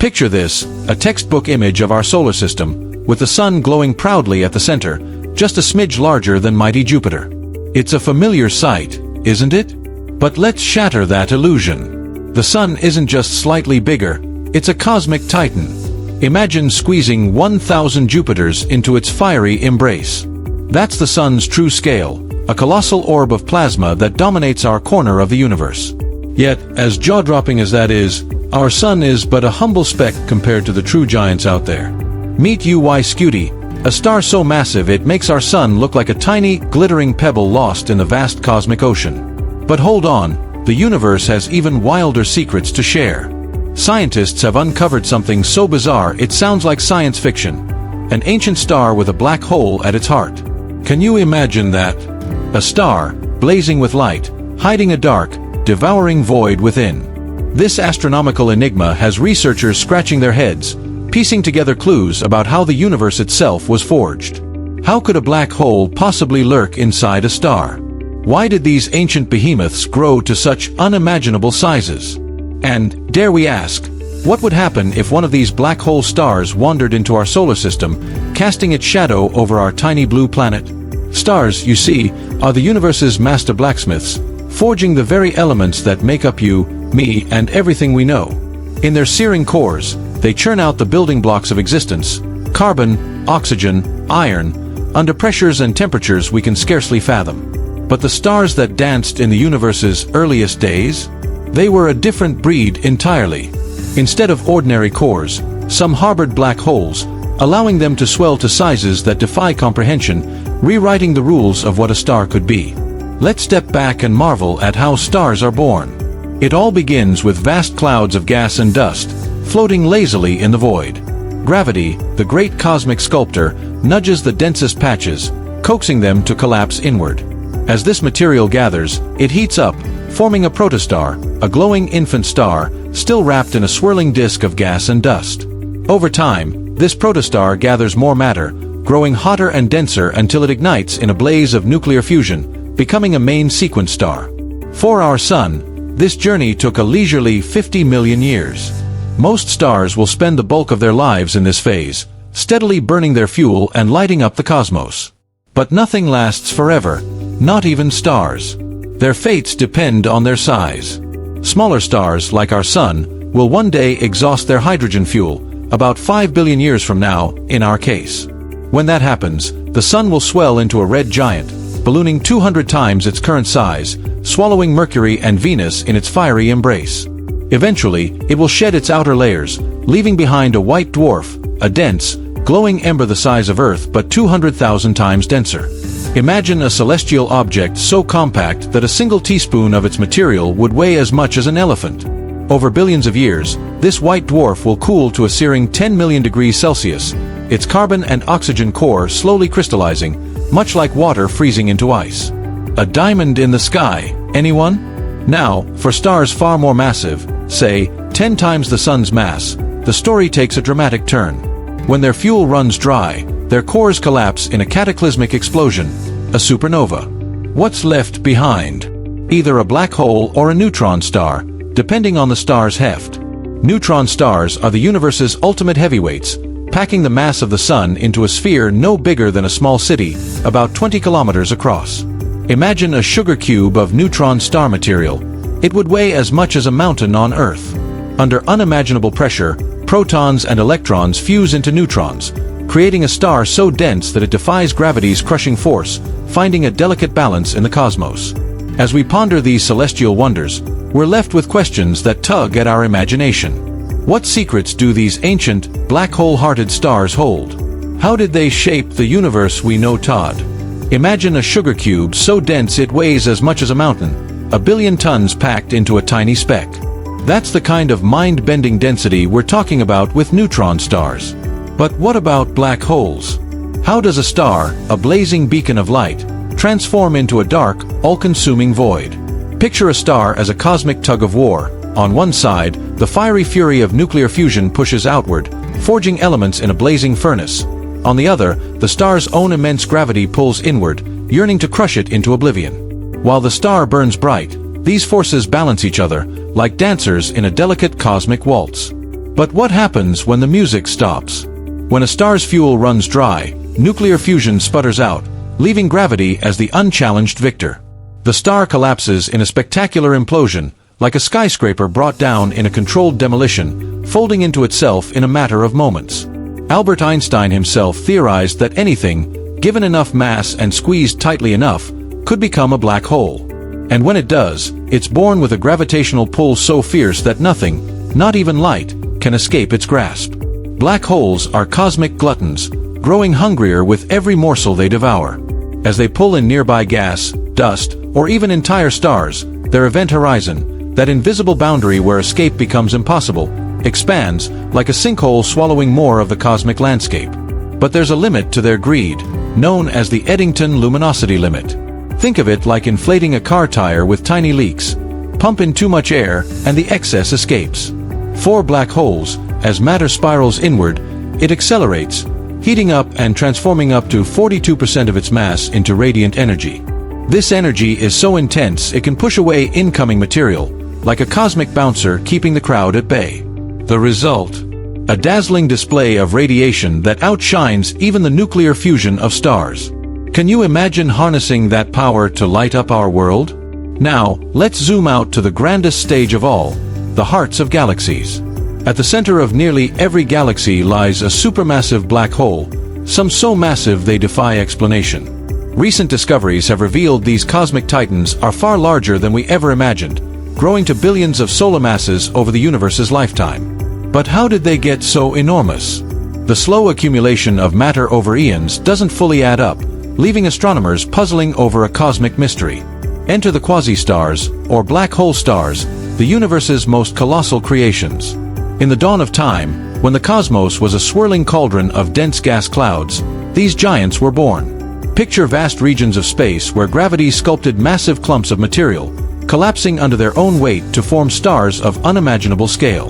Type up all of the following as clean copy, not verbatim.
Picture this, a textbook image of our solar system, with the sun glowing proudly at the center, just a smidge larger than mighty Jupiter. It's a familiar sight, isn't it? But let's shatter that illusion. The sun isn't just slightly bigger, it's a cosmic titan. Imagine squeezing 1,000 Jupiters into its fiery embrace. That's the sun's true scale, a colossal orb of plasma that dominates our corner of the universe. Yet, as jaw-dropping as that is, our sun is but a humble speck compared to the true giants out there. Meet UY Scuti, a star so massive it makes our sun look like a tiny, glittering pebble lost in the vast cosmic ocean. But hold on, the universe has even wilder secrets to share. Scientists have uncovered something so bizarre it sounds like science fiction. An ancient star with a black hole at its heart. Can you imagine that? A star, blazing with light, hiding a dark, devouring void within. This astronomical enigma has researchers scratching their heads, piecing together clues about how the universe itself was forged. How could a black hole possibly lurk inside a star? Why did these ancient behemoths grow to such unimaginable sizes? And, dare we ask, what would happen if one of these black hole stars wandered into our solar system, casting its shadow over our tiny blue planet? Stars, you see, are the universe's master blacksmiths, forging the very elements that make up you, me, and everything we know. In their searing cores, they churn out the building blocks of existence: carbon, oxygen, iron, under pressures and temperatures we can scarcely fathom. But the stars that danced in the universe's earliest days? They were a different breed entirely. Instead of ordinary cores, some harbored black holes, allowing them to swell to sizes that defy comprehension, rewriting the rules of what a star could be. Let's step back and marvel at how stars are born. It all begins with vast clouds of gas and dust, floating lazily in the void. Gravity, the great cosmic sculptor, nudges the densest patches, coaxing them to collapse inward. As this material gathers, it heats up, forming a protostar, a glowing infant star, still wrapped in a swirling disk of gas and dust. Over time, this protostar gathers more matter, growing hotter and denser until it ignites in a blaze of nuclear fusion, becoming a main sequence star. For our sun, this journey took a leisurely 50 million years. Most stars will spend the bulk of their lives in this phase, steadily burning their fuel and lighting up the cosmos. But nothing lasts forever, not even stars. Their fates depend on their size. Smaller stars, like our sun, will one day exhaust their hydrogen fuel, about 5 billion years from now, in our case. When that happens, the sun will swell into a red giant, ballooning 200 times its current size, swallowing Mercury and Venus in its fiery embrace. Eventually, it will shed its outer layers, leaving behind a white dwarf, a dense, glowing ember the size of Earth but 200,000 times denser. Imagine a celestial object so compact that a single teaspoon of its material would weigh as much as an elephant. Over billions of years, this white dwarf will cool to a searing 10 million degrees Celsius, its carbon and oxygen core slowly crystallizing, much like water freezing into ice. A diamond in the sky, anyone? Now, for stars far more massive, say, 10 times the sun's mass, the story takes a dramatic turn. When their fuel runs dry, their cores collapse in a cataclysmic explosion, a supernova. What's left behind? Either a black hole or a neutron star, depending on the star's heft. Neutron stars are the universe's ultimate heavyweights, packing the mass of the sun into a sphere no bigger than a small city, about 20 kilometers across. Imagine a sugar cube of neutron star material. It would weigh as much as a mountain on Earth. Under unimaginable pressure, protons and electrons fuse into neutrons, creating a star so dense that it defies gravity's crushing force, finding a delicate balance in the cosmos. As we ponder these celestial wonders, we're left with questions that tug at our imagination. What secrets do these ancient, black hole-hearted stars hold? How did they shape the universe we know, Todd? Imagine a sugar cube so dense it weighs as much as a mountain, 1 billion tons packed into a tiny speck. That's the kind of mind-bending density we're talking about with neutron stars. But what about black holes? How does a star, a blazing beacon of light, transform into a dark, all-consuming void? Picture a star as a cosmic tug-of-war. On one side, the fiery fury of nuclear fusion pushes outward, forging elements in a blazing furnace. On the other, the star's own immense gravity pulls inward, yearning to crush it into oblivion. While the star burns bright, these forces balance each other, like dancers in a delicate cosmic waltz. But what happens when the music stops? When a star's fuel runs dry, nuclear fusion sputters out, leaving gravity as the unchallenged victor. The star collapses in a spectacular implosion, like a skyscraper brought down in a controlled demolition, folding into itself in a matter of moments. Albert Einstein himself theorized that anything, given enough mass and squeezed tightly enough, could become a black hole. And when it does, it's born with a gravitational pull so fierce that nothing, not even light, can escape its grasp. Black holes are cosmic gluttons, growing hungrier with every morsel they devour. As they pull in nearby gas, dust, or even entire stars, their event horizon, that invisible boundary where escape becomes impossible, expands, like a sinkhole swallowing more of the cosmic landscape. But there's a limit to their greed, known as the Eddington luminosity limit. Think of it like inflating a car tire with tiny leaks. Pump in too much air, and the excess escapes. For black holes, as matter spirals inward, it accelerates, heating up and transforming up to 42% of its mass into radiant energy. This energy is so intense it can push away incoming material, like a cosmic bouncer keeping the crowd at bay. The result? A dazzling display of radiation that outshines even the nuclear fusion of stars. Can you imagine harnessing that power to light up our world? Now, let's zoom out to the grandest stage of all, the hearts of galaxies. At the center of nearly every galaxy lies a supermassive black hole, some so massive they defy explanation. Recent discoveries have revealed these cosmic titans are far larger than we ever imagined, growing to billions of solar masses over the universe's lifetime. But how did they get so enormous? The slow accumulation of matter over eons doesn't fully add up, leaving astronomers puzzling over a cosmic mystery. Enter the quasi-stars, or black hole stars, the universe's most colossal creations. In the dawn of time, when the cosmos was a swirling cauldron of dense gas clouds, these giants were born. Picture vast regions of space where gravity sculpted massive clumps of material, collapsing under their own weight to form stars of unimaginable scale.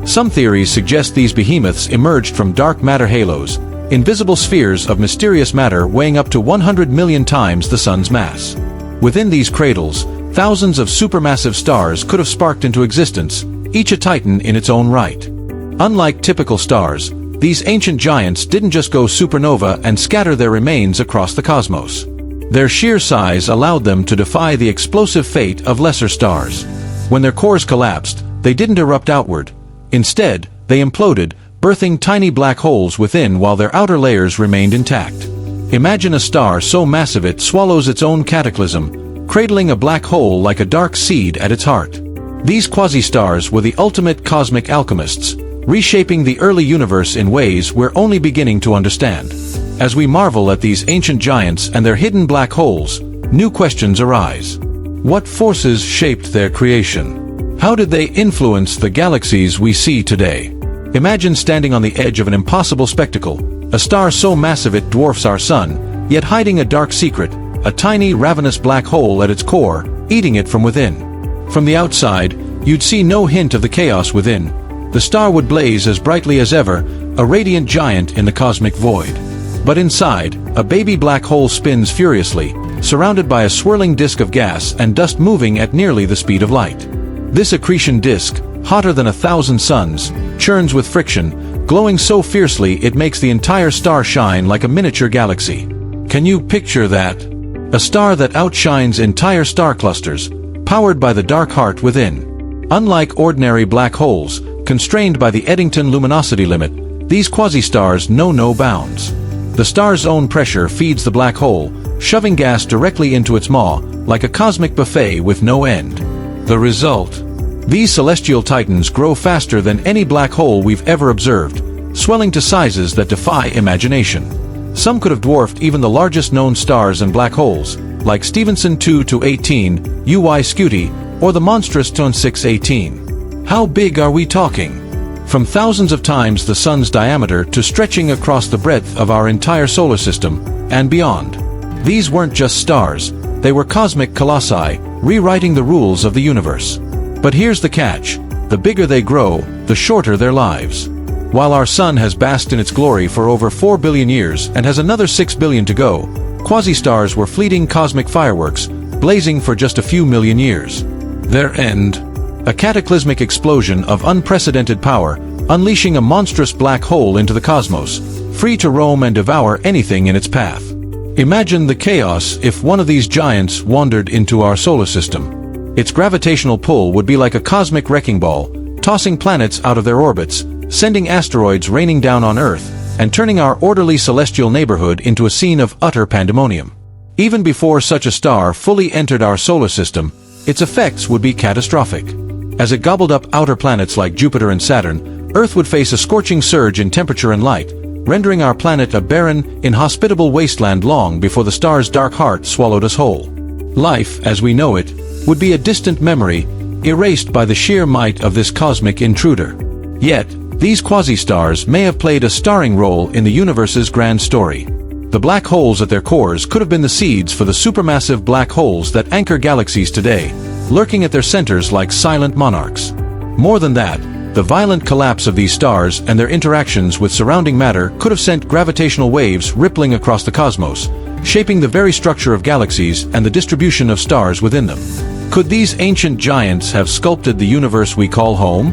Some theories suggest these behemoths emerged from dark matter halos, invisible spheres of mysterious matter weighing up to 100 million times the sun's mass. Within these cradles, thousands of supermassive stars could have sparked into existence, each a titan in its own right. Unlike typical stars, these ancient giants didn't just go supernova and scatter their remains across the cosmos. Their sheer size allowed them to defy the explosive fate of lesser stars. When their cores collapsed, they didn't erupt outward. Instead, they imploded, birthing tiny black holes within while their outer layers remained intact. Imagine a star so massive it swallows its own cataclysm, cradling a black hole like a dark seed at its heart. These quasi-stars were the ultimate cosmic alchemists, reshaping the early universe in ways we're only beginning to understand. As we marvel at these ancient giants and their hidden black holes, new questions arise. What forces shaped their creation? How did they influence the galaxies we see today? Imagine standing on the edge of an impossible spectacle, a star so massive it dwarfs our sun, yet hiding a dark secret, a tiny ravenous black hole at its core, eating it from within. From the outside, you'd see no hint of the chaos within. The star would blaze as brightly as ever, a radiant giant in the cosmic void. But inside, a baby black hole spins furiously, surrounded by a swirling disk of gas and dust moving at nearly the speed of light. This accretion disk, hotter than 1,000 suns, churns with friction, glowing so fiercely it makes the entire star shine like a miniature galaxy. Can you picture that? A star that outshines entire star clusters, powered by the dark heart within. Unlike ordinary black holes, constrained by the Eddington luminosity limit, these quasi-stars know no bounds. The star's own pressure feeds the black hole, shoving gas directly into its maw, like a cosmic buffet with no end. The result? These celestial titans grow faster than any black hole we've ever observed, swelling to sizes that defy imagination. Some could have dwarfed even the largest known stars and black holes, like Stephenson 2-18, UY Scuti, or the monstrous Ton 6-18. How big are we talking? From thousands of times the sun's diameter to stretching across the breadth of our entire solar system, and beyond. These weren't just stars, they were cosmic colossi, rewriting the rules of the universe. But here's the catch: the bigger they grow, the shorter their lives. While our sun has basked in its glory for over 4 billion years and has another 6 billion to go, quasi-stars were fleeting cosmic fireworks, blazing for just a few million years. Their end? A cataclysmic explosion of unprecedented power, unleashing a monstrous black hole into the cosmos, free to roam and devour anything in its path. Imagine the chaos if one of these giants wandered into our solar system. Its gravitational pull would be like a cosmic wrecking ball, tossing planets out of their orbits, sending asteroids raining down on Earth, and turning our orderly celestial neighborhood into a scene of utter pandemonium. Even before such a star fully entered our solar system, its effects would be catastrophic. As it gobbled up outer planets like Jupiter and Saturn, Earth would face a scorching surge in temperature and light, rendering our planet a barren, inhospitable wasteland long before the star's dark heart swallowed us whole. Life, as we know it, would be a distant memory, erased by the sheer might of this cosmic intruder. Yet, these quasi-stars may have played a starring role in the universe's grand story. The black holes at their cores could have been the seeds for the supermassive black holes that anchor galaxies today, lurking at their centers like silent monarchs. More than that, the violent collapse of these stars and their interactions with surrounding matter could have sent gravitational waves rippling across the cosmos, shaping the very structure of galaxies and the distribution of stars within them. Could these ancient giants have sculpted the universe we call home?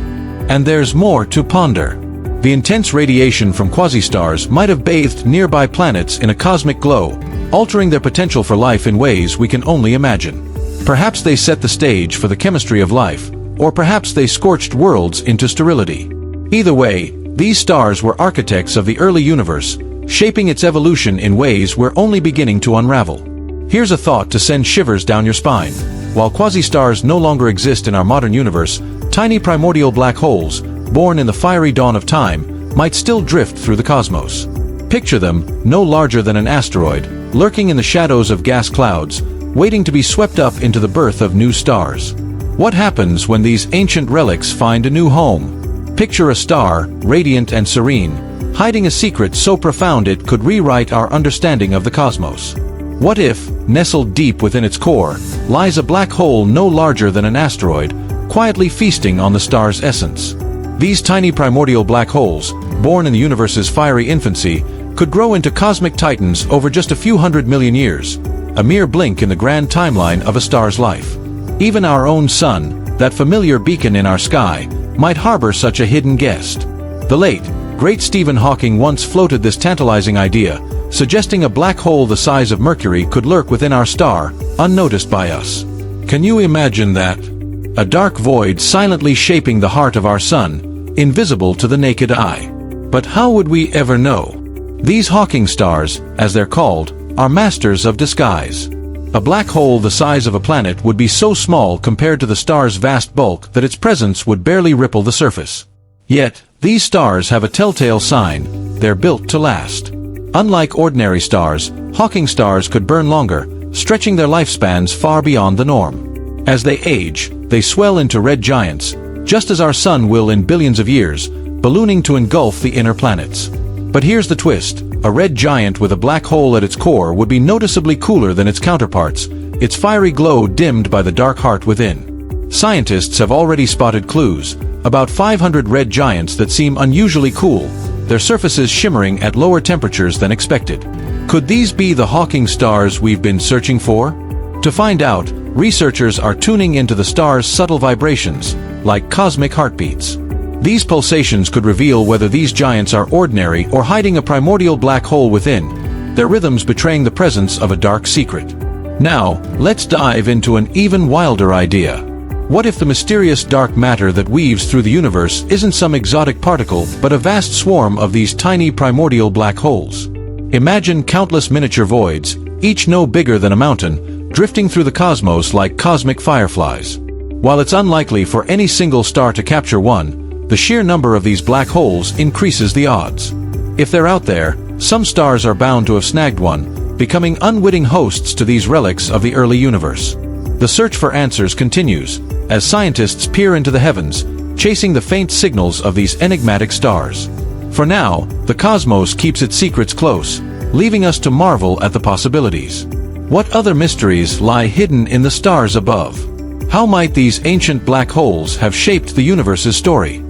And there's more to ponder. The intense radiation from quasi-stars might have bathed nearby planets in a cosmic glow, altering their potential for life in ways we can only imagine. Perhaps they set the stage for the chemistry of life, or perhaps they scorched worlds into sterility. Either way, these stars were architects of the early universe, shaping its evolution in ways we're only beginning to unravel. Here's a thought to send shivers down your spine. While quasi-stars no longer exist in our modern universe, tiny primordial black holes, born in the fiery dawn of time, might still drift through the cosmos. Picture them, no larger than an asteroid, lurking in the shadows of gas clouds, waiting to be swept up into the birth of new stars. What happens when these ancient relics find a new home? Picture a star, radiant and serene, hiding a secret so profound it could rewrite our understanding of the cosmos. What if, nestled deep within its core, lies a black hole no larger than an asteroid, quietly feasting on the star's essence? These tiny primordial black holes, born in the universe's fiery infancy, could grow into cosmic titans over just a few 100 million years, a mere blink in the grand timeline of a star's life. Even our own sun, that familiar beacon in our sky, might harbor such a hidden guest. The late, great Stephen Hawking once floated this tantalizing idea, suggesting a black hole the size of Mercury could lurk within our star, unnoticed by us. Can you imagine that? A dark void silently shaping the heart of our sun, invisible to the naked eye. But how would we ever know? These Hawking stars, as they're called, are masters of disguise. A black hole the size of a planet would be so small compared to the star's vast bulk that its presence would barely ripple the surface. Yet, these stars have a telltale sign: they're built to last. Unlike ordinary stars, Hawking stars could burn longer, stretching their lifespans far beyond the norm. As they age, they swell into red giants, just as our sun will in billions of years, ballooning to engulf the inner planets. But here's the twist: a red giant with a black hole at its core would be noticeably cooler than its counterparts, its fiery glow dimmed by the dark heart within. Scientists have already spotted clues, about 500 red giants that seem unusually cool, their surfaces shimmering at lower temperatures than expected. Could these be the Hawking stars we've been searching for? To find out, researchers are tuning into the star's subtle vibrations, like cosmic heartbeats. These pulsations could reveal whether these giants are ordinary or hiding a primordial black hole within, their rhythms betraying the presence of a dark secret. Now, let's dive into an even wilder idea. What if the mysterious dark matter that weaves through the universe isn't some exotic particle, but a vast swarm of these tiny primordial black holes? Imagine countless miniature voids, each no bigger than a mountain, drifting through the cosmos like cosmic fireflies. While it's unlikely for any single star to capture one, the sheer number of these black holes increases the odds. If they're out there, some stars are bound to have snagged one, becoming unwitting hosts to these relics of the early universe. The search for answers continues, as scientists peer into the heavens, chasing the faint signals of these enigmatic stars. For now, the cosmos keeps its secrets close, leaving us to marvel at the possibilities. What other mysteries lie hidden in the stars above? How might these ancient black holes have shaped the universe's story?